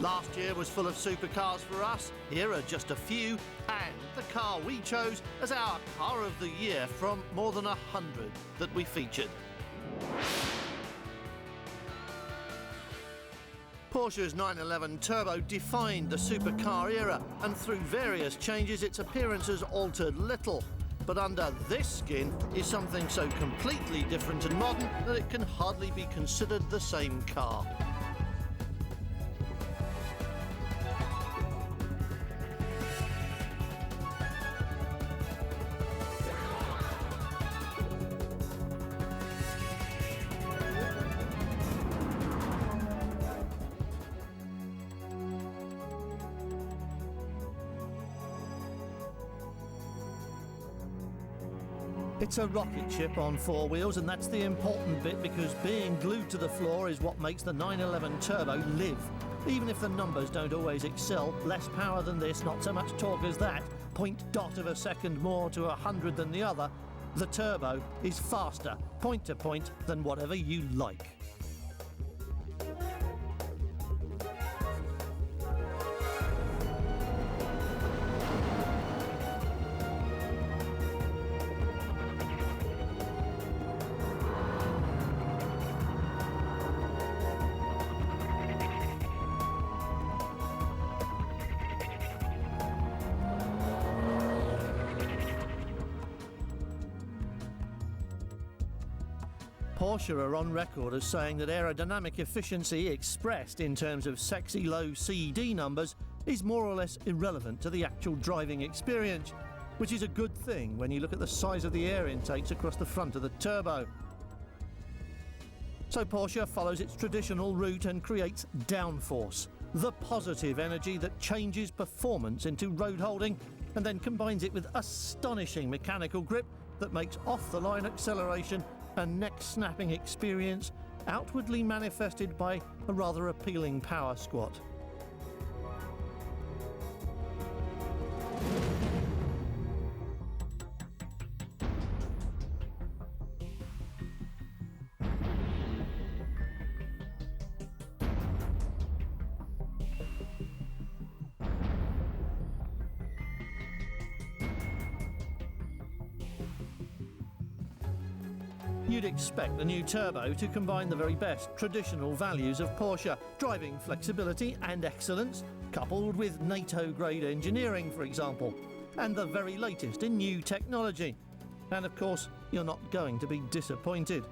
Last year was full of supercars for us. Here are just a few, and the car we chose as our car of the year from more than 100 that we featured. Porsche's 911 Turbo defined the supercar era, and through various changes its appearance has altered little. But under this skin is something so completely different and modern that it can hardly be considered the same car. It's a rocket ship on four wheels, and that's the important bit, because being glued to the floor is what makes the 911 Turbo live. Even if the numbers don't always excel, less power than this, not so much torque as that, 0.1 of a second more to 100 than the other, the Turbo is faster, point to point, than whatever you like. Porsche are on record as saying that aerodynamic efficiency expressed in terms of sexy low CD numbers is more or less irrelevant to the actual driving experience, which is a good thing when you look at the size of the air intakes across the front of the Turbo. So Porsche follows its traditional route and creates downforce, the positive energy that changes performance into road holding and then combines it with astonishing mechanical grip that makes off-the-line acceleration a neck-snapping experience outwardly manifested by a rather appealing power squat. You'd expect the new Turbo to combine the very best traditional values of Porsche, driving flexibility and excellence, coupled with NATO-grade engineering, for example, and the very latest in new technology. And of course, you're not going to be disappointed.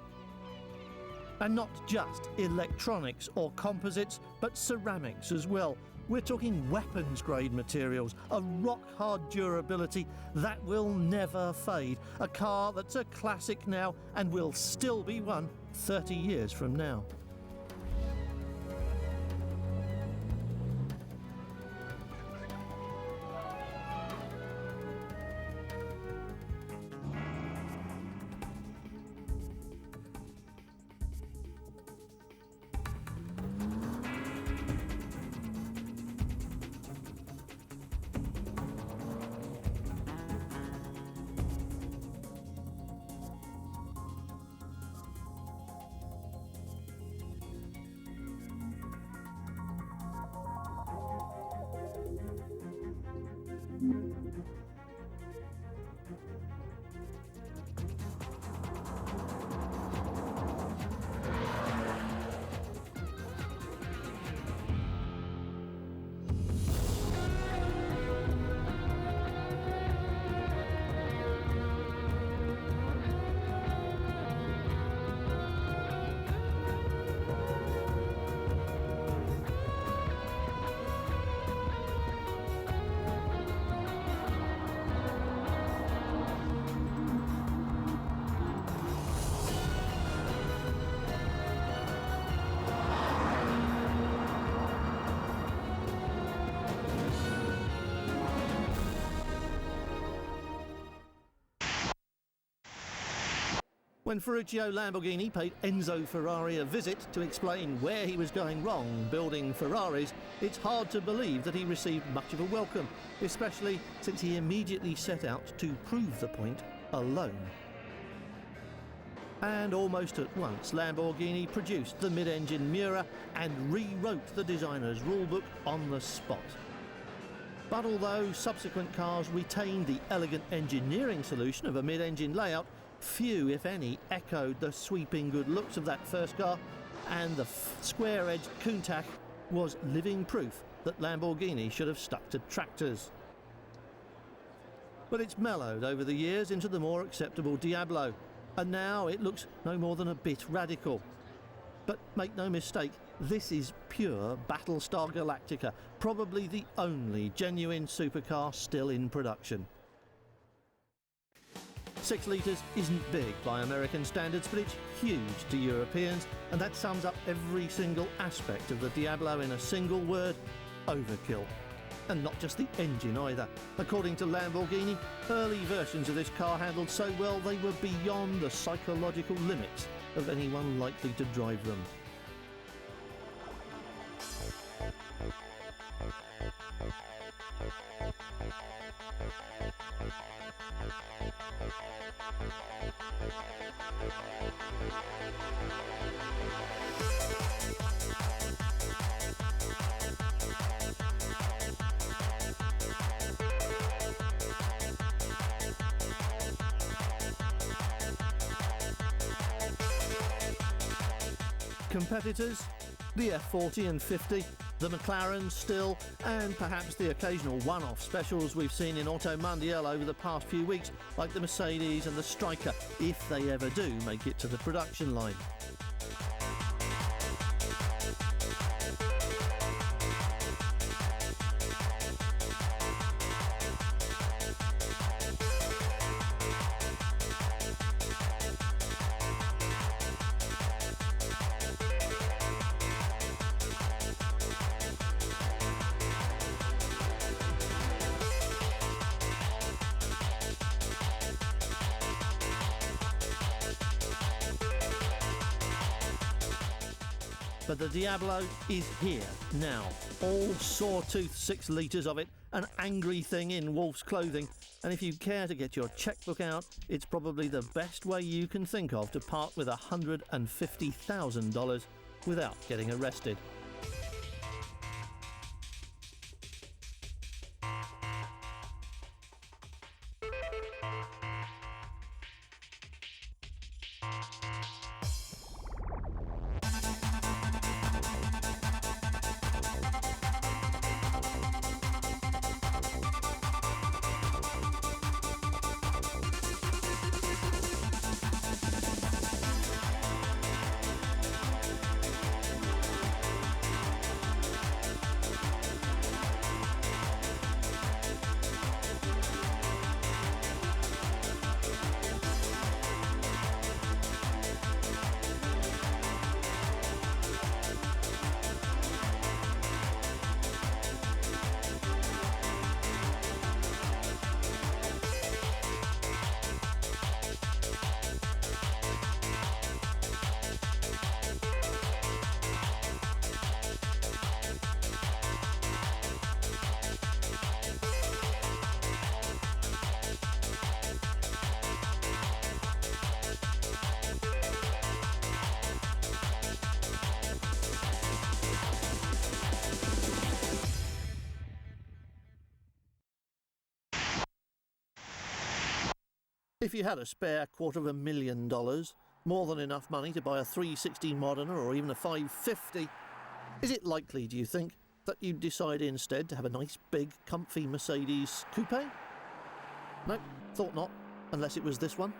And not just electronics or composites, but ceramics as well. We're talking weapons-grade materials, a rock-hard durability that will never fade. A car that's a classic now and will still be one 30 years from now. When Ferruccio Lamborghini paid Enzo Ferrari a visit to explain where he was going wrong building Ferraris, it's hard to believe that he received much of a welcome, especially since he immediately set out to prove the point alone. And almost at once, Lamborghini produced the mid-engine Miura and rewrote the designer's rulebook on the spot. But although subsequent cars retained the elegant engineering solution of a mid-engine layout, few, if any, echoed the sweeping good looks of that first car, and the square-edged Countach was living proof that Lamborghini should have stuck to tractors. But it's mellowed over the years into the more acceptable Diablo, and now it looks no more than a bit radical. But make no mistake, this is pure Battlestar Galactica, probably the only genuine supercar still in production. 6 litres isn't big by American standards, but it's huge to Europeans, and that sums up every single aspect of the Diablo in a single word: overkill. And not just the engine either. According to Lamborghini, early versions of this car handled so well they were beyond the psychological limits of anyone likely to drive them. Competitors, the F40 and 50, the McLarens still, and perhaps the occasional one-off specials we've seen in Auto Mundial over the past few weeks, like the Mercedes and the Striker, if they ever do make it to the production line. But the Diablo is here now, all sawtooth 6 litres of it, an angry thing in wolf's clothing, and if you care to get your checkbook out, it's probably the best way you can think of to part with $150,000 without getting arrested. If you had a spare $250,000, more than enough money to buy a 360 Modena or even a 550, is it likely, do you think, that you'd decide instead to have a nice big comfy Mercedes coupe? No, thought not, unless it was this one.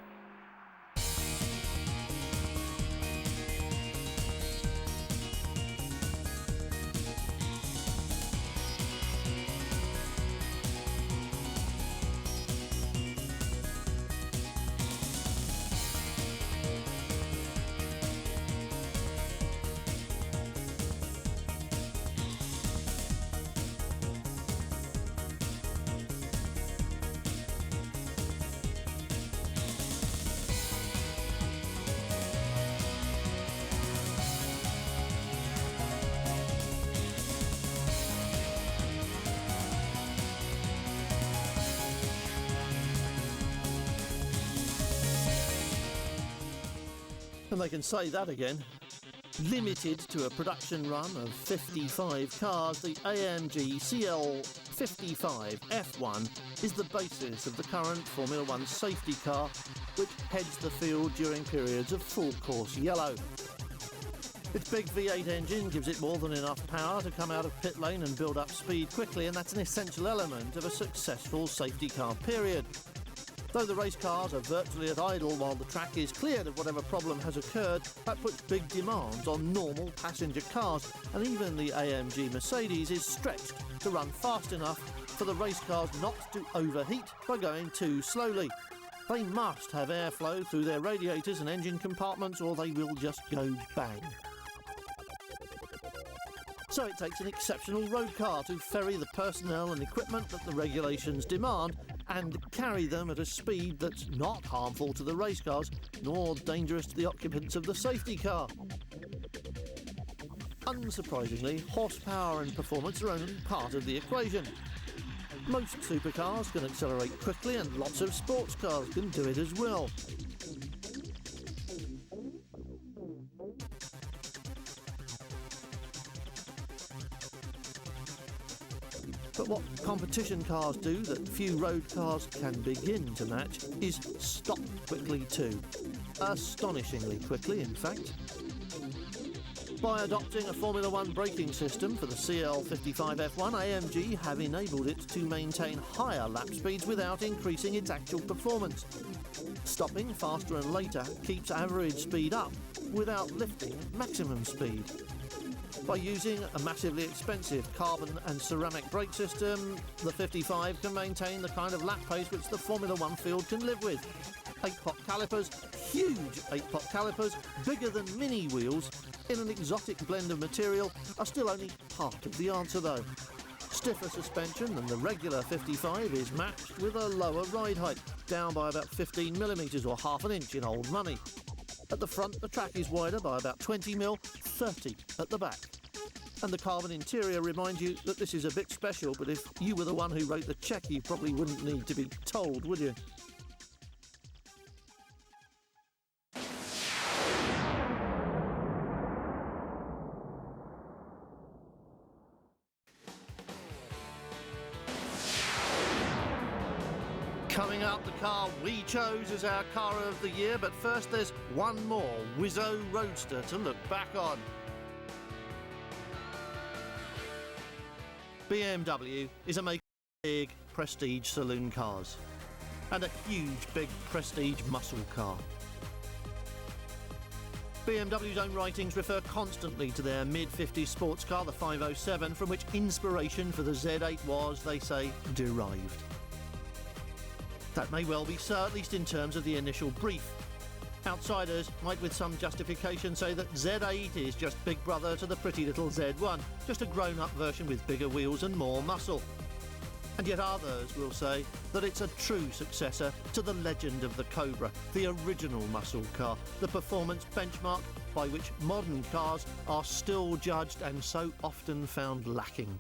And they can say that again. Limited to a production run of 55 cars, the AMG CL55 F1 is the basis of the current Formula One safety car, which heads the field during periods of full course yellow. Its big V8 engine gives it more than enough power to come out of pit lane and build up speed quickly, and that's an essential element of a successful safety car period. Though the race cars are virtually at idle while the track is cleared of whatever problem has occurred, that puts big demands on normal passenger cars, and even the AMG Mercedes is stretched to run fast enough for the race cars not to overheat by going too slowly. They must have airflow through their radiators and engine compartments, or they will just go bang. So it takes an exceptional road car to ferry the personnel and equipment that the regulations demand and carry them at a speed that's not harmful to the race cars nor dangerous to the occupants of the safety car. Unsurprisingly, horsepower and performance are only part of the equation. Most supercars can accelerate quickly, and lots of sports cars can do it as well. But what competition cars do that few road cars can begin to match is stop quickly too. Astonishingly quickly, in fact. By adopting a Formula One braking system for the CL55 F1, AMG have enabled it to maintain higher lap speeds without increasing its actual performance. Stopping faster and later keeps average speed up without lifting maximum speed. By using a massively expensive carbon and ceramic brake system, the 55 can maintain the kind of lap pace which the Formula One field can live with. 8-pot calipers, huge 8-pot calipers, bigger than mini wheels, in an exotic blend of material, are still only part of the answer though. Stiffer suspension than the regular 55 is matched with a lower ride height, down by about 15 millimetres or half an inch in old money. At the front, the track is wider by about 20 mil, 30 at the back. And the carbon interior reminds you that this is a bit special, but if you were the one who wrote the cheque, you probably wouldn't need to be told, would you? Coming up, the car we chose as our car of the year, but first there's one more Wizzo Roadster to look back on. BMW is a maker of big prestige saloon cars and a huge big prestige muscle car. BMW's own writings refer constantly to their mid-50s sports car, the 507, from which inspiration for the Z8 was, they say, derived. That may well be so, at least in terms of the initial brief. Outsiders might with some justification say that Z8 is just big brother to the pretty little Z1, just a grown-up version with bigger wheels and more muscle. And yet others will say that it's a true successor to the legend of the Cobra, the original muscle car, the performance benchmark by which modern cars are still judged and so often found lacking.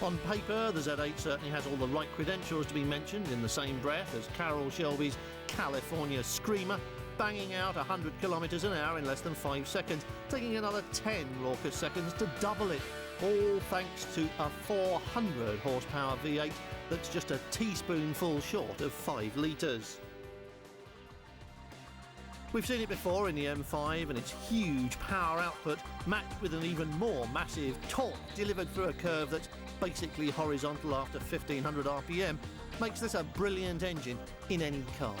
On paper, the Z8 certainly has all the right credentials to be mentioned in the same breath as Carroll Shelby's California Screamer, banging out 100 kilometres an hour in less than 5 seconds, taking another 10 raucous seconds to double it, all thanks to a 400 horsepower V8 that's just a teaspoonful short of 5 litres. We've seen it before in the M5, and its huge power output, matched with an even more massive torque delivered through a curve that's basically horizontal after 1500 RPM, makes this a brilliant engine in any car.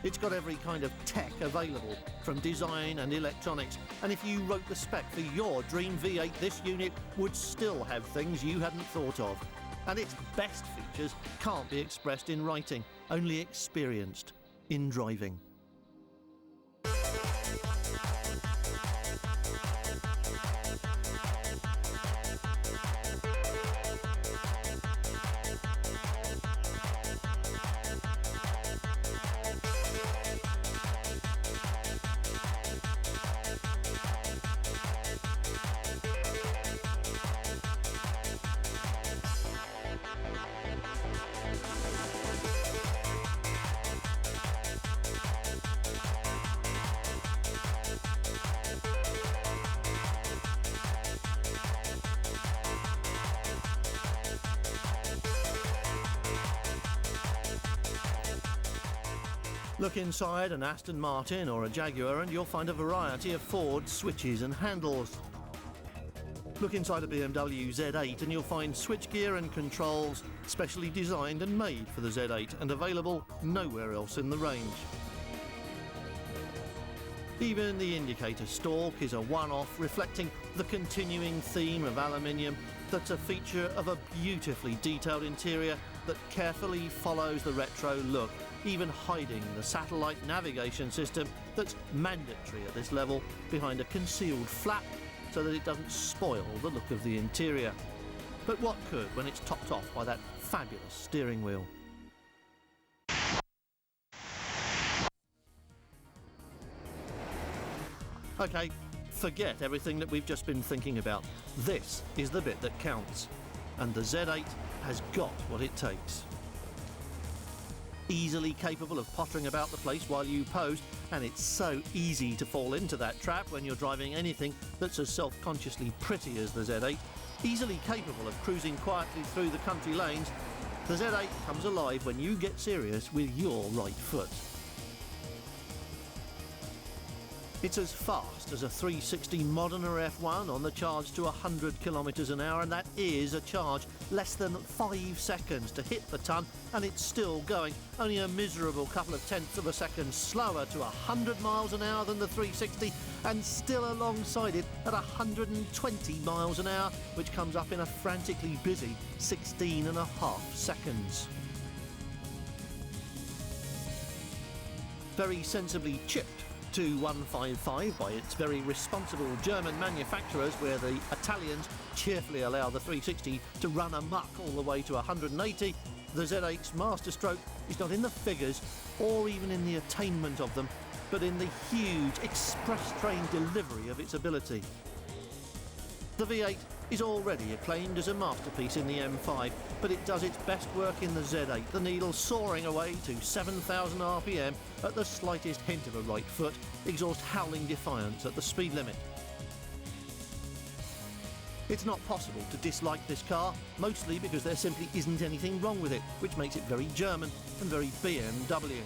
It's got every kind of tech available, from design and electronics, and if you wrote the spec for your dream V8, this unit would still have things you hadn't thought of. And its best features can't be expressed in writing, only experienced in driving. Look inside an Aston Martin or a Jaguar and you'll find a variety of Ford switches and handles. Look inside a BMW Z8 and you'll find switchgear and controls specially designed and made for the Z8 and available nowhere else in the range. Even the indicator stalk is a one-off, reflecting the continuing theme of aluminium that's a feature of a beautifully detailed interior that carefully follows the retro look, even hiding the satellite navigation system that's mandatory at this level behind a concealed flap so that it doesn't spoil the look of the interior. But what could when it's topped off by that fabulous steering wheel? OK, forget everything that we've just been thinking about. This is the bit that counts. And the Z8 has got what it takes. Easily capable of pottering about the place while you pose, and it's so easy to fall into that trap when you're driving anything that's as self-consciously pretty as the Z8. Easily capable of cruising quietly through the country lanes, the Z8 comes alive when you get serious with your right foot. It's as fast as a 360 Modena F1 on the charge to 100 kilometres an hour, and that is a charge. Less than 5 seconds to hit the ton, and it's still going. Only a miserable couple of tenths of a second slower to 100 miles an hour than the 360, and still alongside it at 120 miles an hour, which comes up in a frantically busy 16.5 seconds. Very sensibly chipped to 155 by its very responsible German manufacturers, where the Italians cheerfully allow the 360 to run amok all the way to 180, the Z8's masterstroke is not in the figures or even in the attainment of them, but in the huge express-train delivery of its ability. The V8 is already acclaimed as a masterpiece in the M5, but it does its best work in the Z8, the needle soaring away to 7,000 RPM at the slightest hint of a right foot, exhaust howling defiance at the speed limit. It's not possible to dislike this car, mostly because there simply isn't anything wrong with it, which makes it very German and very BMW.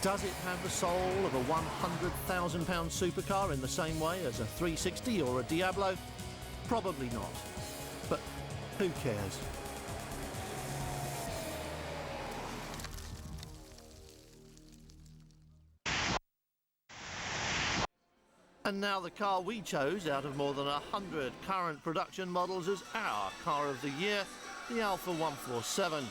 Does it have the soul of a £100,000 supercar in the same way as a 360 or a Diablo? Probably not. But who cares? And now the car we chose out of more than 100 current production models as our car of the year, the Alfa 147.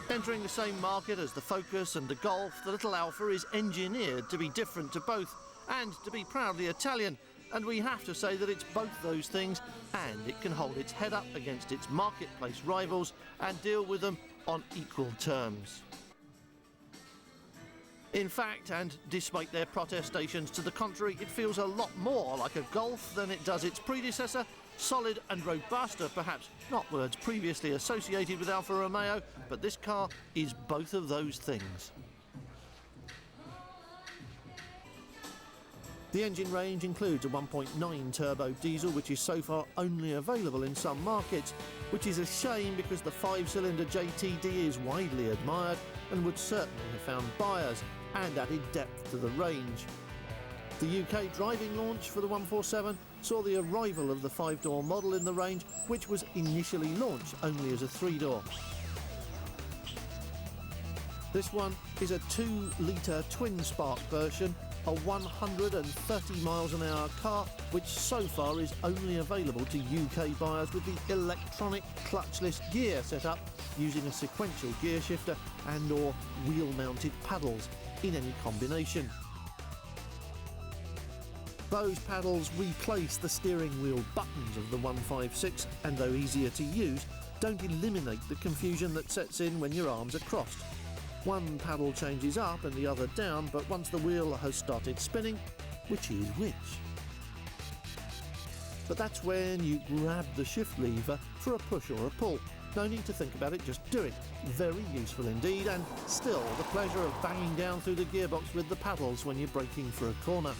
Entering the same market as the Focus and the Golf, the little Alfa is engineered to be different to both and to be proudly Italian, and we have to say that it's both those things, and it can hold its head up against its marketplace rivals and deal with them on equal terms. In fact, and despite their protestations to the contrary, it feels a lot more like a Golf than it does its predecessor. Solid and robust are perhaps not words previously associated with Alfa Romeo, but this car is both of those things. The engine range includes a 1.9 turbo diesel, which is so far only available in some markets, which is a shame because the 5-cylinder JTD is widely admired and would certainly have found buyers and added depth to the range. The UK driving launch for the 147 saw the arrival of the 5-door model in the range, which was initially launched only as a 3-door. This one is a 2-litre twin-spark version, a 130 miles an hour car, which so far is only available to UK buyers with the electronic clutchless gear setup, using a sequential gear shifter and or wheel-mounted paddles in any combination. Those paddles replace the steering wheel buttons of the 156, and though easier to use, don't eliminate the confusion that sets in when your arms are crossed. One paddle changes up and the other down, but once the wheel has started spinning, which is which? But that's when you grab the shift lever for a push or a pull. No need to think about it, just do it. Very useful indeed, and still the pleasure of banging down through the gearbox with the paddles when you're braking for a corner.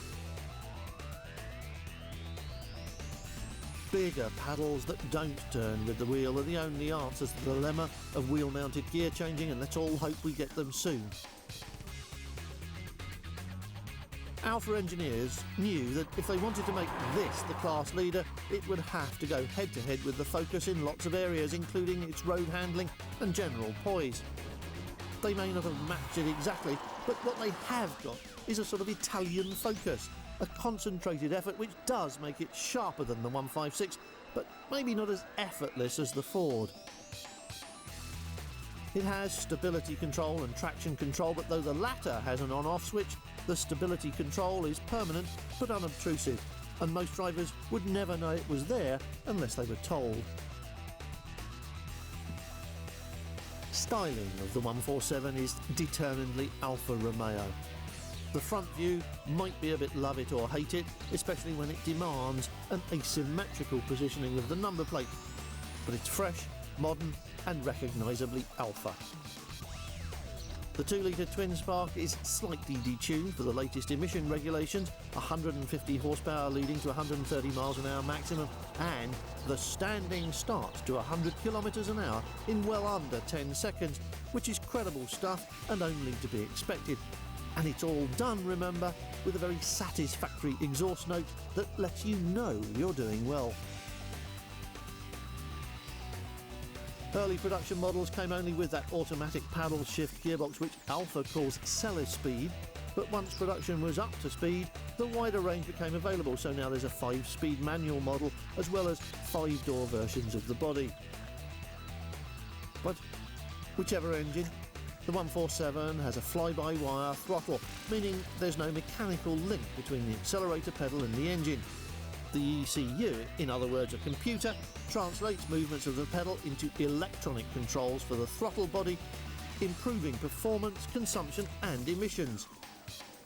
Bigger paddles that don't turn with the wheel are the only answer to the dilemma of wheel-mounted gear changing, and let's all hope we get them soon. Alfa engineers knew that if they wanted to make this the class leader, it would have to go head-to-head with the Focus in lots of areas, including its road handling and general poise. They may not have matched it exactly, but what they have got is a sort of Italian Focus, a concentrated effort which does make it sharper than the 156, but maybe not as effortless as the Ford. It has stability control and traction control, but though the latter has an on-off switch, the stability control is permanent but unobtrusive, and most drivers would never know it was there unless they were told. Styling of the 147 is determinedly Alfa Romeo. The front view might be a bit love it or hate it, especially when it demands an asymmetrical positioning of the number plate, but it's fresh, modern and recognisably Alfa. The 2-litre twin-spark is slightly detuned for the latest emission regulations, 150 horsepower leading to 130 miles an hour maximum, and the standing start to 100 kilometres an hour in well under 10 seconds, which is credible stuff and only to be expected. And it's all done, remember, with a very satisfactory exhaust note that lets you know you're doing well. Early production models came only with that automatic paddle shift gearbox which Alfa calls cellar speed, but once production was up to speed, the wider range became available, so now there's a 5-speed manual model as well as 5-door versions of the body. But whichever engine, the 147 has a fly-by-wire throttle, meaning there's no mechanical link between the accelerator pedal and the engine. The ECU, in other words a computer, translates movements of the pedal into electronic controls for the throttle body, improving performance, consumption and emissions.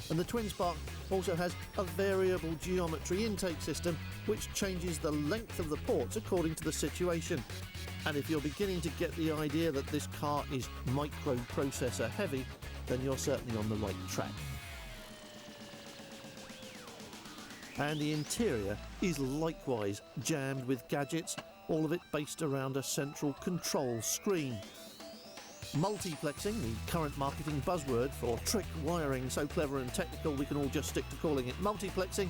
And the twin-spark also has a variable geometry intake system which changes the length of the ports according to the situation. And if you're beginning to get the idea that this car is microprocessor heavy, then you're certainly on the right track. And the interior is likewise jammed with gadgets, all of it based around a central control screen. Multiplexing, the current marketing buzzword for trick wiring so clever and technical we can all just stick to calling it multiplexing,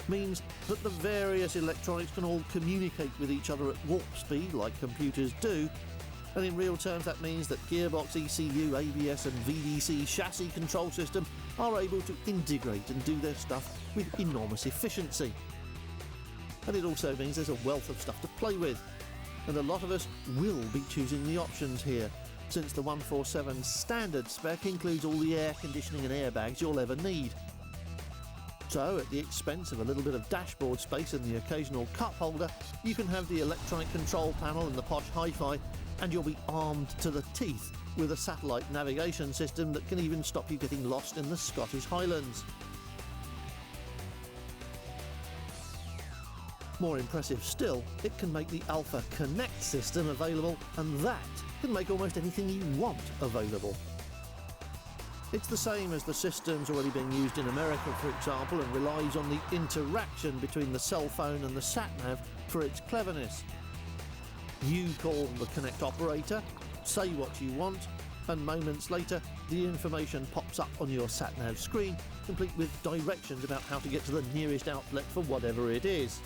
means that the various electronics can all communicate with each other at warp speed like computers do, and in real terms that means that gearbox, ECU, ABS and VDC chassis control system are able to integrate and do their stuff with enormous efficiency. And it also means there's a wealth of stuff to play with, and a lot of us will be choosing the options here, since the 147 standard spec includes all the air conditioning and airbags you'll ever need. So, at the expense of a little bit of dashboard space and the occasional cup holder, you can have the electronic control panel and the posh hi-fi, and you'll be armed to the teeth with a satellite navigation system that can even stop you getting lost in the Scottish Highlands. More impressive still, it can make the Alfa Connect system available, and that can make almost anything you want available. It's the same as the systems already being used in America, for example, and relies on the interaction between the cell phone and the sat-nav for its cleverness. You call the Connect operator, say what you want, and moments later the information pops up on your sat-nav screen, complete with directions about how to get to the nearest outlet for whatever it is.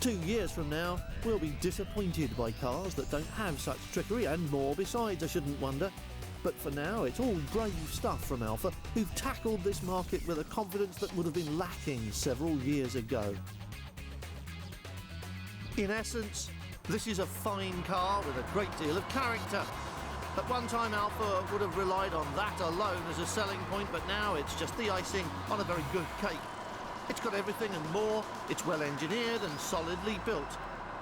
2 years from now, we'll be disappointed by cars that don't have such trickery, and more besides, I shouldn't wonder. But for now, it's all brave stuff from Alfa, who've tackled this market with a confidence that would have been lacking several years ago. In essence, this is a fine car with a great deal of character. At one time, Alfa would have relied on that alone as a selling point, but now it's just the icing on a very good cake. It's got everything and more, it's well engineered and solidly built.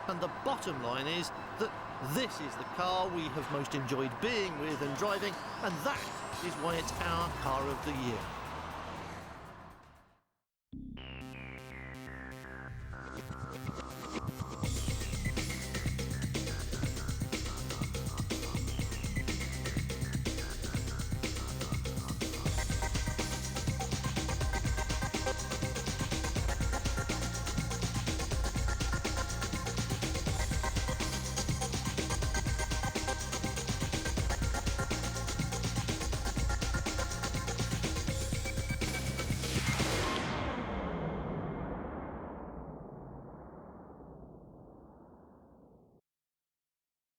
And the bottom line is that this is the car we have most enjoyed being with and driving, and that is why it's our car of the year.